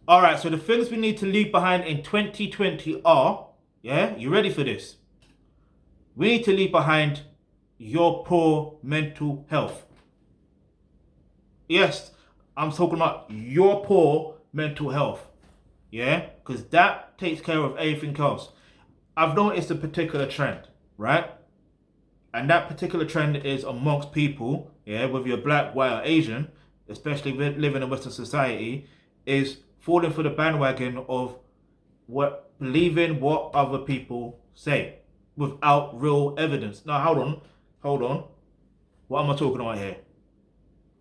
All right, so the things we need to leave behind in 2020 are, yeah, you ready for this? We need to leave behind your poor mental health. Yes, I'm talking about your poor mental health. Yeah, because that takes care of everything else. I've noticed a particular trend, right? And that particular trend is amongst people, yeah, whether you're black, white, or Asian, especially living in Western society, is falling for the bandwagon of what believing what other people say without real evidence. Now, hold on. What am I talking about here?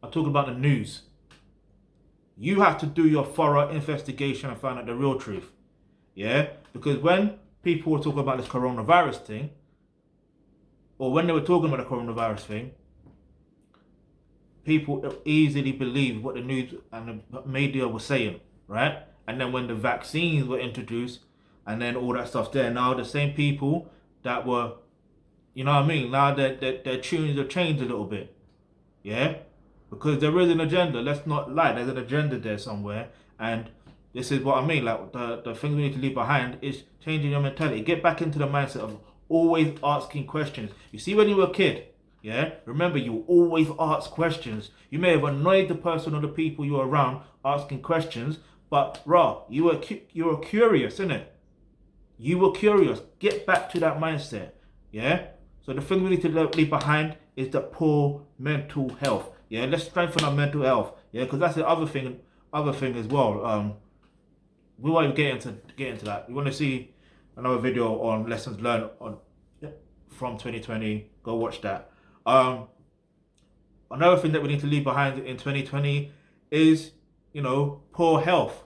I'm talking about the news. You have to do your thorough investigation and find out the real truth. Yeah? Because when people were talking about this coronavirus thing, or when they were talking about the coronavirus thing, people easily believed what the news and the media were saying, right? And then when the vaccines were introduced and then all that stuff there, now the same people that were, you know what I mean? Now their tunes have changed a little bit, yeah? Because there is an agenda. Let's not lie. There's an agenda there somewhere, and this is what I mean. Like the things we need to leave behind is changing your mentality. Get back into the mindset of always asking questions. You see, when you were a kid, yeah, remember you always ask questions. You may have annoyed the person or the people you were around asking questions, but raw, you were curious, innit? You were curious. Get back to that mindset. Yeah. So the thing we need to leave behind is the poor mental health. Yeah. Let's strengthen our mental health. Yeah, because that's the other thing as well. We won't even get into that. You want to see another video on lessons learned on from 2020? Go watch that. Another thing that we need to leave behind in 2020 is, poor health.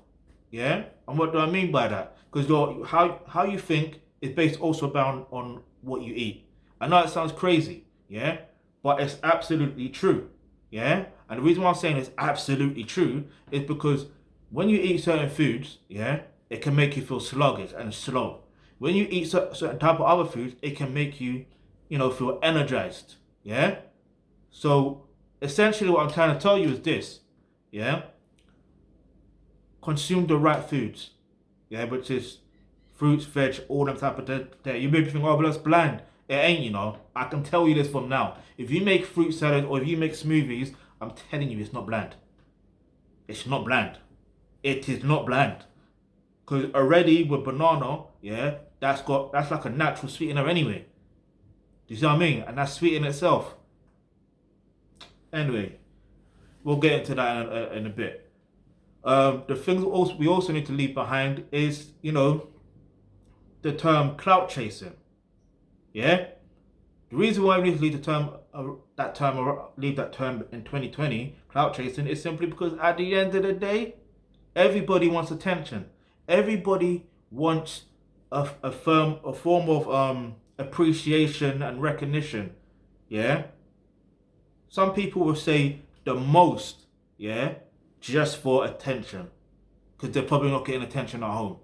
Yeah? And what do I mean by that? Because how you think is based also bound on what you eat. I know it sounds crazy, yeah? But it's absolutely true. Yeah? And the reason why I'm saying it's absolutely true is because when you eat certain foods, yeah, it can make you feel sluggish and slow. When you eat certain type of other foods, it can make you, feel energized. Yeah? So essentially what I'm trying to tell you is this, yeah? Consume the right foods, yeah, which is fruits, veg, all them type of that. You may be thinking, oh, but that's bland. It ain't. I can tell you this from now. If you make fruit salad or if you make smoothies, I'm telling you, it's not bland. It's not bland. It is not bland. Because already with banana, yeah, that's like a natural sweetener anyway. Do you see what I mean? And that's sweet in itself. Anyway, we'll get into that in a bit. The things we also need to leave behind is, the term clout chasing. Yeah? The reason why we need to leave leave that term in 2020, clout chasing, is simply because at the end of the day, everybody wants attention. Everybody wants a form of appreciation and recognition. Yeah? Some people will say the most, yeah, just for attention. Because they're probably not getting attention at home.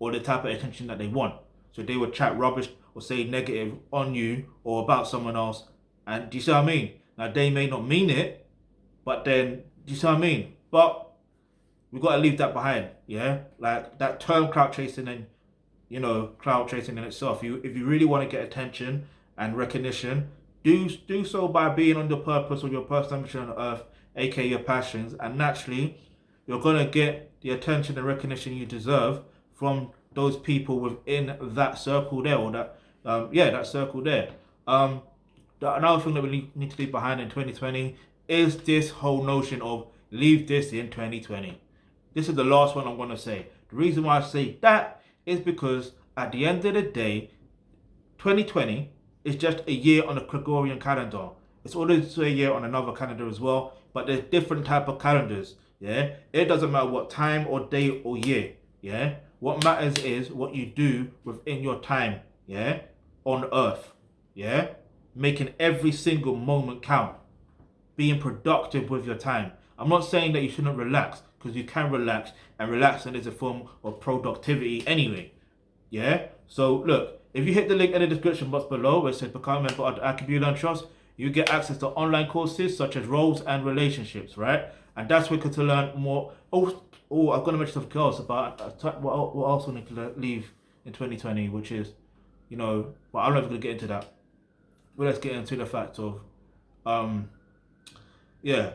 Or the type of attention that they want. So they would chat rubbish or say negative on you or about someone else. And do you see what I mean? Now they may not mean it, but then do you see what I mean? But we gotta leave that behind, yeah? Like that term clout chasing and clout chasing in itself. If you really want to get attention and recognition, do so by being on your purpose or your personal mission on earth, aka your passions, and naturally you're gonna get the attention and recognition you deserve from those people within that circle there, or that circle there. Another thing that we need to leave behind in 2020 is this whole notion of leave this in 2020. This is the last one I'm gonna say. The reason why I say that is because at the end of the day, 2020 is just a year on the Gregorian calendar. It's also a year on another calendar as well, but there's different type of calendars. Yeah, it doesn't matter what time or day or year. Yeah, what matters is what you do within your time. Yeah, on earth. Yeah, making every single moment count, being productive with your time. I'm not saying that you shouldn't relax, because you can relax, and relaxing is a form of productivity anyway. Yeah? So look, if you hit the link in the description box below where it says become a member of the Alkebulantrust, you get access to online courses such as roles and relationships, right? And that's where you can learn more. Oh, Oh, I'm gonna mention something else about what else we need to leave in 2020, which is, but I'm never gonna get into that. But let's get into the fact of, um, yeah,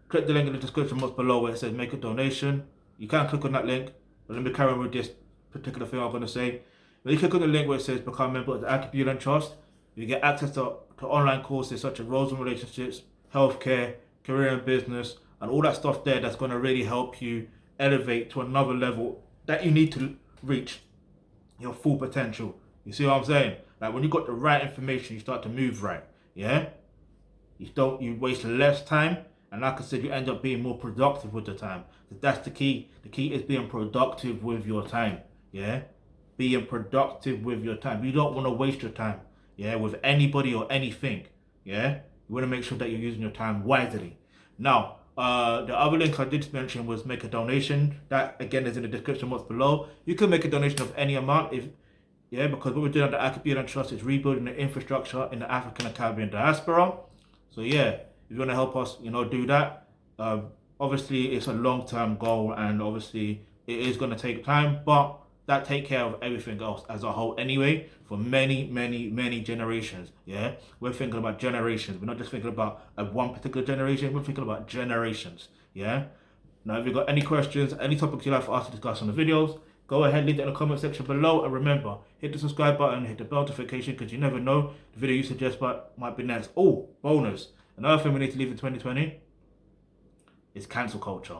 click the link in the description box below where it says make a donation. You can click on that link, but let me carry on with this particular thing I'm gonna say. When you click on the link where it says become a member of the Alkebulantrust, you get access to online courses such as roles and relationships, healthcare, career and business, and all that stuff there that's gonna really help you elevate to another level that you need to reach your full potential. You see what I'm saying? Like when you got the right information, you start to move right. Yeah? You waste less time, and like I said, you end up being more productive with the time. That's the key. The key is being productive with your time. Yeah? Being productive with your time. You don't want to waste your time, yeah, with anybody or anything. Yeah? You want to make sure that you're using your time wisely. Now, the other link I did mention was make a donation. That again is in the description box below. You can make a donation of any amount because what we're doing at the Alkebulan Trust is rebuilding the infrastructure in the African and Caribbean diaspora. So yeah, if you want to help us, do that. Obviously, it's a long-term goal, and obviously it is going to take time, but that take care of everything else as a whole anyway for many, many, many generations. Yeah, we're thinking about generations. We're not just thinking about one particular generation. We're thinking about generations. Yeah. Now, if you've got any questions, any topics you'd like for us to discuss on the videos, go ahead, leave it in the comment section below. And remember, hit the subscribe button, hit the bell notification, because you never know, the video you suggest might be next. Oh, bonus. Another thing we need to leave in 2020 is cancel culture.